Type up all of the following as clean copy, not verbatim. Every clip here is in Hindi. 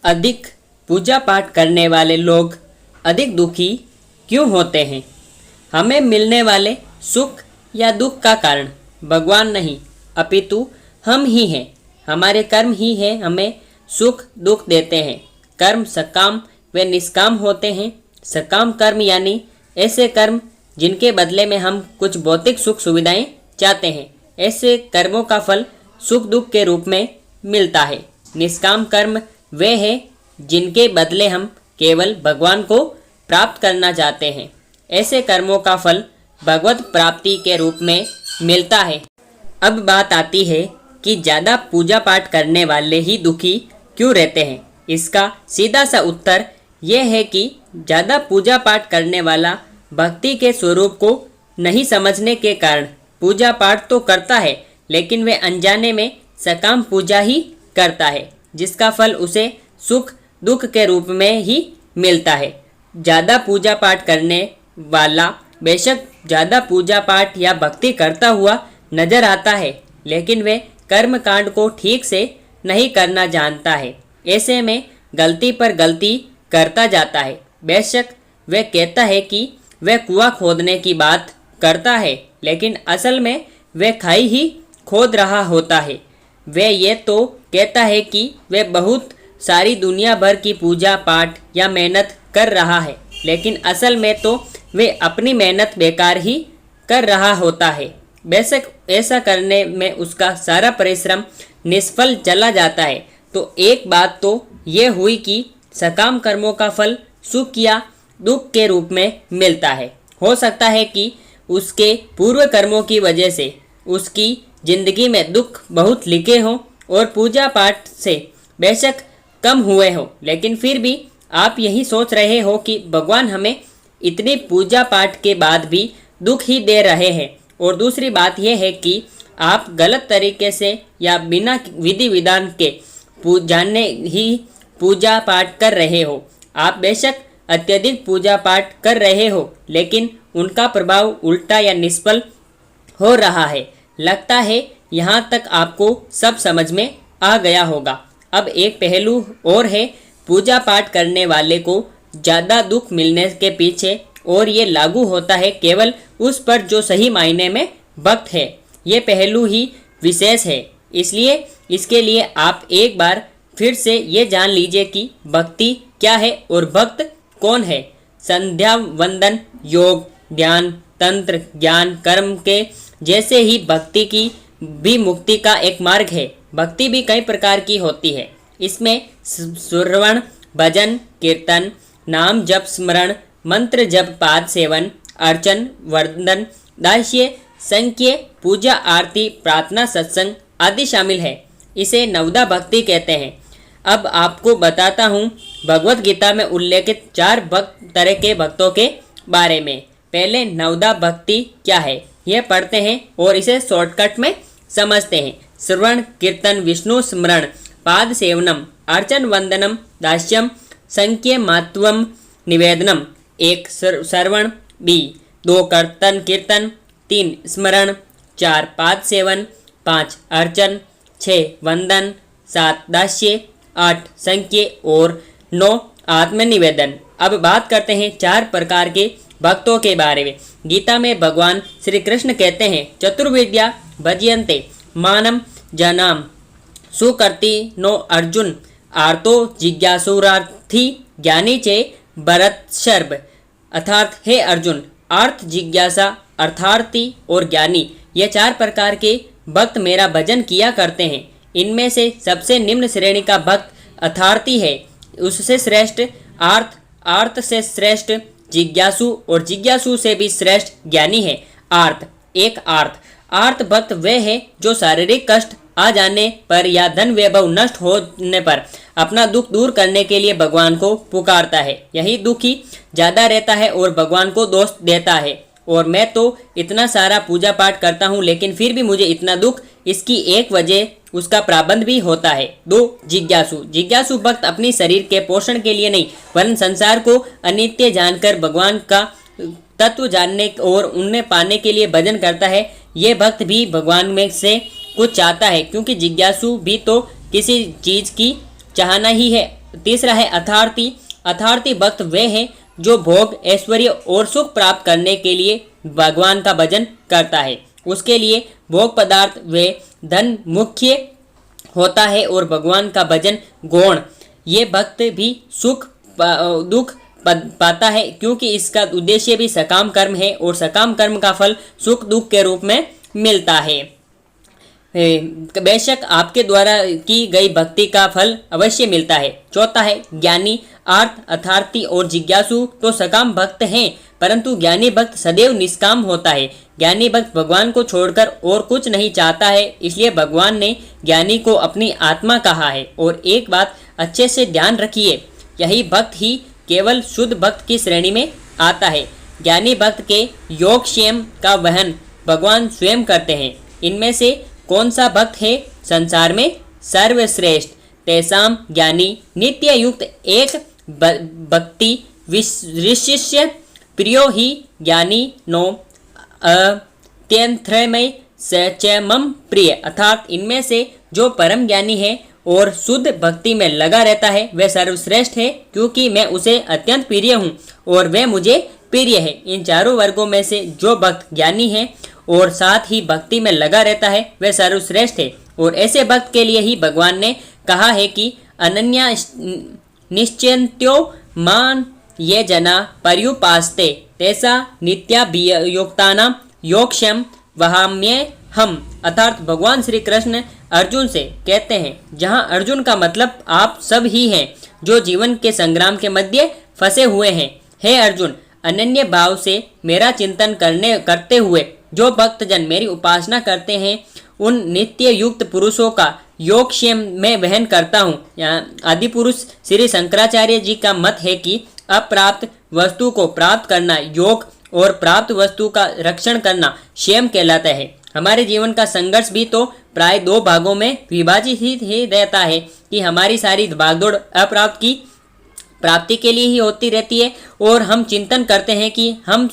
अधिक पूजा पाठ करने वाले लोग अधिक दुखी क्यों होते हैं? हमें मिलने वाले सुख या दुख का कारण भगवान नहीं अपितु हम ही हैं। हमारे कर्म ही है हमें सुख दुख देते हैं। कर्म सकाम व निष्काम होते हैं। सकाम कर्म यानी ऐसे कर्म जिनके बदले में हम कुछ भौतिक सुख सुविधाएं चाहते हैं। ऐसे कर्मों का फल सुख दुख के रूप में मिलता है। निष्काम कर्म वे हैं जिनके बदले हम केवल भगवान को प्राप्त करना चाहते हैं। ऐसे कर्मों का फल भगवत प्राप्ति के रूप में मिलता है। अब बात आती है कि ज़्यादा पूजा पाठ करने वाले ही दुखी क्यों रहते हैं। इसका सीधा सा उत्तर यह है कि ज़्यादा पूजा पाठ करने वाला भक्ति के स्वरूप को नहीं समझने के कारण पूजा पाठ तो करता है, लेकिन वह अनजाने में सकाम पूजा ही करता है, जिसका फल उसे सुख दुख के रूप में ही मिलता है। ज़्यादा पूजा पाठ करने वाला बेशक ज़्यादा पूजा पाठ या भक्ति करता हुआ नजर आता है, लेकिन वह कर्म कांड को ठीक से नहीं करना जानता है। ऐसे में गलती पर गलती करता जाता है। बेशक वह कहता है कि वह कुआं खोदने की बात करता है, लेकिन असल में वह खाई ही खोद रहा होता है। वह ये तो कहता है कि वह बहुत सारी दुनिया भर की पूजा पाठ या मेहनत कर रहा है, लेकिन असल में तो वे अपनी मेहनत बेकार ही कर रहा होता है। बेशक ऐसा करने में उसका सारा परिश्रम निष्फल चला जाता है। तो एक बात तो ये हुई कि सकाम कर्मों का फल सुख या दुख के रूप में मिलता है। हो सकता है कि उसके पूर्व कर्मों की वजह से उसकी जिंदगी में दुख बहुत लिखे हों और पूजा पाठ से बेशक कम हुए हो, लेकिन फिर भी आप यही सोच रहे हो कि भगवान हमें इतनी पूजा पाठ के बाद भी दुख ही दे रहे हैं। और दूसरी बात यह है कि आप गलत तरीके से या बिना विधि विधान के जानने ही पूजा पाठ कर रहे हो। आप बेशक अत्यधिक पूजा पाठ कर रहे हो, लेकिन उनका प्रभाव उल्टा या निष्फल हो रहा है। लगता है यहाँ तक आपको सब समझ में आ गया होगा। अब एक पहलू और है पूजा पाठ करने वाले को ज़्यादा दुख मिलने के पीछे, और ये लागू होता है केवल उस पर जो सही मायने में भक्त है। ये पहलू ही विशेष है, इसलिए इसके लिए आप एक बार फिर से ये जान लीजिए कि भक्ति क्या है और भक्त कौन है। संध्या वंदन योग ध्यान तंत्र ज्ञान कर्म के जैसे ही भक्ति की भी मुक्ति का एक मार्ग है। भक्ति भी कई प्रकार की होती है। इसमें श्रवण भजन कीर्तन नाम जप स्मरण मंत्र जप पाद सेवन अर्चन वंदन दास्य संख्य पूजा आरती प्रार्थना सत्संग आदि शामिल है। इसे नवदा भक्ति कहते हैं। अब आपको बताता हूँ भगवत गीता में उल्लेखित 4 तरह के भक्तों के बारे में। पहले नवदा भक्ति क्या है यह पढ़ते हैं और इसे शॉर्टकट में समझते हैं। श्रवण कीर्तन विष्णु स्मरण पाद सेवनम अर्चन वंदनम दास्यम संख्य मात्वम निवेदनम। 1 श्रवण 2 कीर्तन 3 स्मरण 4 पाद सेवन 5 अर्चन 6 वंदन 7 दास्य 8 संख्य और 9 आत्मनिवेदन। अब बात करते हैं 4 प्रकार के भक्तों के बारे में। गीता में भगवान श्री कृष्ण कहते हैं चतुर्विद्या भजयन्ते मानम जनाम सुकर्ति नो अर्जुन आर्तो जिज्ञासुरार्थी ज्ञानी चे भरत शर्ब। अर्थात हे अर्जुन अर्थ जिज्ञासा अर्थार्थी और ज्ञानी ये 4 प्रकार के भक्त मेरा भजन किया करते हैं। इनमें से सबसे निम्न श्रेणी का भक्त अर्थार्थी है, उससे श्रेष्ठ आर्थ से श्रेष्ठ जिज्ञासु और जिज्ञासु से भी श्रेष्ठ ज्ञानी है। आर्थ भक्त वह है जो शारीरिक कष्ट आ जाने पर या धन वैभव नष्ट होने पर अपना दुख दूर करने के लिए भगवान को पुकारता है। यही दुखी ज़्यादा रहता है और भगवान को दोष देता है और मैं तो इतना सारा पूजा पाठ करता हूँ लेकिन फिर भी मुझे इतना दुख, इसकी एक वजह उसका प्राबंध भी होता है। 2 जिज्ञासु भक्त अपनी शरीर के पोषण के लिए नहीं वरन संसार को अनित्य जानकर भगवान का तत्व जानने और उन्हें पाने के लिए भजन करता है। ये भक्त भी भगवान में से कुछ चाहता है, क्योंकि जिज्ञासु भी तो किसी चीज़ की चाहना ही है तीसरा है अथार्थी। अथार्थी भक्त वे हैं जो भोग, ऐश्वर्य और सुख प्राप्त करने के लिए भगवान का भजन करता है। उसके लिए भोग पदार्थ व धन मुख्य होता है और भगवान का भजन गौण। ये भक्त भी सुख दुख पाता है, क्योंकि इसका उद्देश्य भी सकाम कर्म है और सकाम कर्म का फल सुख दुख के रूप में मिलता है। बेशक आपके द्वारा की गई भक्ति का फल अवश्य मिलता है। चौथा है ज्ञानी। आर्थ, अथार्थी और जिज्ञासु तो सकाम भक्त हैं, परंतु ज्ञानी भक्त सदैव निष्काम होता है। ज्ञानी भक्त भगवान को छोड़कर और कुछ नहीं चाहता है, इसलिए भगवान ने ज्ञानी को अपनी आत्मा कहा है। और एक बात अच्छे से ध्यान रखिए, यही भक्त ही केवल शुद्ध भक्त की श्रेणी में आता है। ज्ञानी भक्त के योगक्षेम का वहन भगवान स्वयं करते हैं। इनमें से कौन सा भक्त है संसार में सर्वश्रेष्ठ? तेसाम ज्ञानी नित्य युक्त एक भक्ति विशिष्य प्रियो ही ज्ञानी नो अत्यंत्रमय सचमम प्रिय। अर्थात इनमें से जो परम ज्ञानी है और शुद्ध भक्ति में लगा रहता है वह सर्वश्रेष्ठ है, क्योंकि मैं उसे अत्यंत प्रिय हूँ और वह मुझे प्रिय है। इन चारों वर्गों में से जो भक्त ज्ञानी है और साथ ही भक्ति में लगा रहता है वह सर्वश्रेष्ठ है। और ऐसे भक्त के लिए ही भगवान ने कहा है कि अनन्या निश्चिंत्यो मान ये जना पर्युपास्ते तैसा नित्याभियुक्तानां योगक्षेम वहाम्ये हम। अर्थात भगवान श्री कृष्ण अर्जुन से कहते हैं, जहाँ अर्जुन का मतलब आप सब ही हैं जो जीवन के संग्राम के मध्य फंसे हुए हैं। हे अर्जुन, अनन्य भाव से मेरा चिंतन करते हुए जो भक्तजन मेरी उपासना करते हैं उन नित्य युक्त पुरुषों का योगक्षेम में वहन करता हूँ। यहाँ आदि पुरुष श्री शंकराचार्य जी का मत है कि अप्राप्त वस्तु को प्राप्त करना योग और प्राप्त वस्तु का रक्षण करना क्षेम कहलाता है। हमारे जीवन का संघर्ष भी तो प्राय दो भागों में विभाजित ही रहता है कि हमारी सारी भागदौड़ अप्राप्त की प्राप्ति के लिए ही होती रहती है और हम चिंतन करते हैं कि हम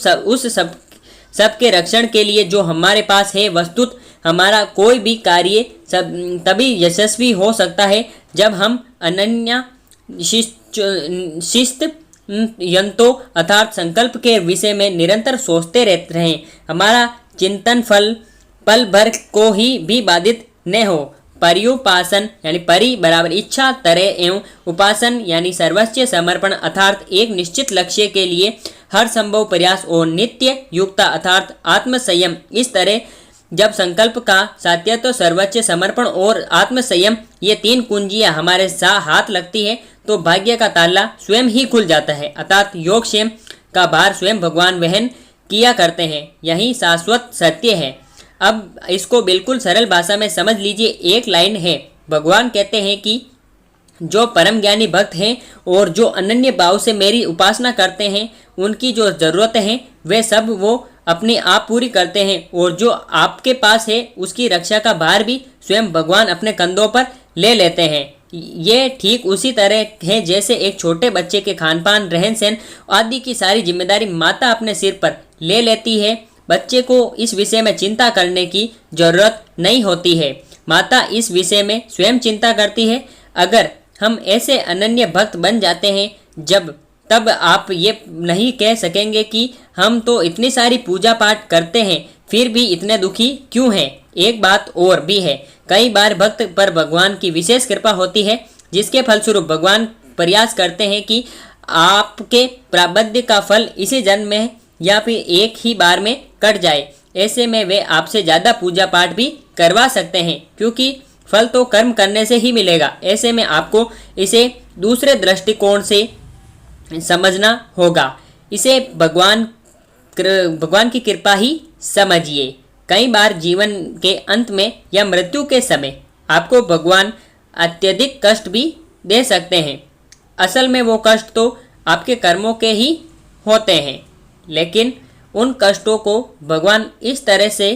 सब के रक्षण के लिए जो हमारे पास है। वस्तुत हमारा कोई भी कार्य तभी यशस्वी हो सकता है जब हम अनन्य शिस्त यंतो अर्थात संकल्प के विषय में निरंतर सोचते रहते रहें। हमारा चिंतन पल भर को ही भी बाधित न हो। पर्युपासन यानी परि बराबर इच्छा, तरह एवं उपासन यानी सर्वस्व समर्पण अर्थात एक निश्चित लक्ष्य के लिए हर संभव प्रयास और नित्य युक्ता अर्थात आत्मसंयम। इस तरह जब संकल्प का सात्यत्व, सर्वस्व समर्पण और आत्मसंयम ये तीन कुंजियां हमारे हाथ लगती है तो भाग्य का ताला स्वयं ही खुल जाता है। अर्थात योगक्षेम का भार स्वयं भगवान वहन किया करते हैं। यही शाश्वत सत्य है। अब इसको बिल्कुल सरल भाषा में समझ लीजिए। एक लाइन है, भगवान कहते हैं कि जो परम ज्ञानी भक्त हैं और जो अनन्य भाव से मेरी उपासना करते हैं उनकी जो ज़रूरतें हैं वे सब वो अपने आप पूरी करते हैं और जो आपके पास है उसकी रक्षा का भार भी स्वयं भगवान अपने कंधों पर ले लेते हैं। ये ठीक उसी तरह है जैसे एक छोटे बच्चे के खान पान, रहन सहन आदि की सारी जिम्मेदारी माता अपने सिर पर ले लेती है। बच्चे को इस विषय में चिंता करने की जरूरत नहीं होती है, माता इस विषय में स्वयं चिंता करती है। अगर हम ऐसे अनन्य भक्त बन जाते हैं तब आप ये नहीं कह सकेंगे कि हम तो इतनी सारी पूजा पाठ करते हैं फिर भी इतने दुखी क्यों हैं। एक बात और भी है, कई बार भक्त पर भगवान की विशेष कृपा होती है जिसके फलस्वरूप भगवान प्रयास करते हैं कि आपके प्रारब्ध का फल इसी जन्म में या फिर एक ही बार में कट जाए। ऐसे में वे आपसे ज़्यादा पूजा पाठ भी करवा सकते हैं, क्योंकि फल तो कर्म करने से ही मिलेगा। ऐसे में आपको इसे दूसरे दृष्टिकोण से समझना होगा। इसे भगवान की कृपा ही समझिए। कई बार जीवन के अंत में या मृत्यु के समय आपको भगवान अत्यधिक कष्ट भी दे सकते हैं। असल में वो कष्ट तो आपके कर्मों के ही होते हैं, लेकिन उन कष्टों को भगवान इस तरह से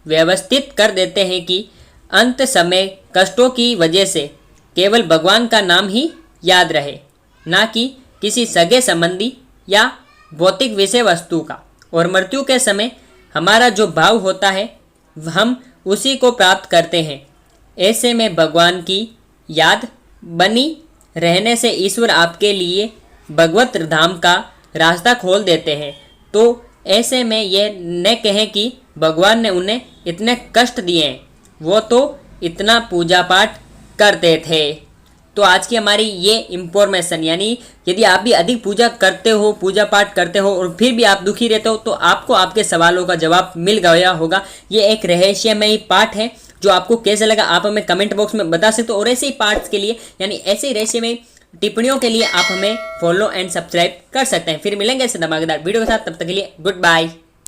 व्यवस्थित कर देते हैं कि अंत समय कष्टों की वजह से केवल भगवान का नाम ही याद रहे, ना कि किसी सगे संबंधी या भौतिक विषय वस्तु का। और मृत्यु के समय हमारा जो भाव होता है हम उसी को प्राप्त करते हैं। ऐसे में भगवान की याद बनी रहने से ईश्वर आपके लिए भगवत धाम का रास्ता खोल देते हैं। तो ऐसे में यह न कहें कि भगवान ने उन्हें इतने कष्ट दिए हैं, वो तो इतना पूजा पाठ करते थे। तो आज की हमारी ये इंफॉर्मेशन, यानी यदि आप भी अधिक पूजा करते हो, पूजा पाठ करते हो और फिर भी आप दुखी रहते हो, तो आपको आपके सवालों का जवाब मिल गया होगा। ये एक रहस्यमयी पाठ है। जो आपको कैसा लगा आप हमें कमेंट बॉक्स में बता सकते हो। और ऐसे ही पार्ट्स के लिए, यानी ऐसे ही रहस्यमयी टिप्पणियों के लिए आप हमें फॉलो एंड सब्सक्राइब कर सकते हैं। फिर मिलेंगे ऐसे धमाकेदार वीडियो के साथ, तब तक के लिए गुड बाय।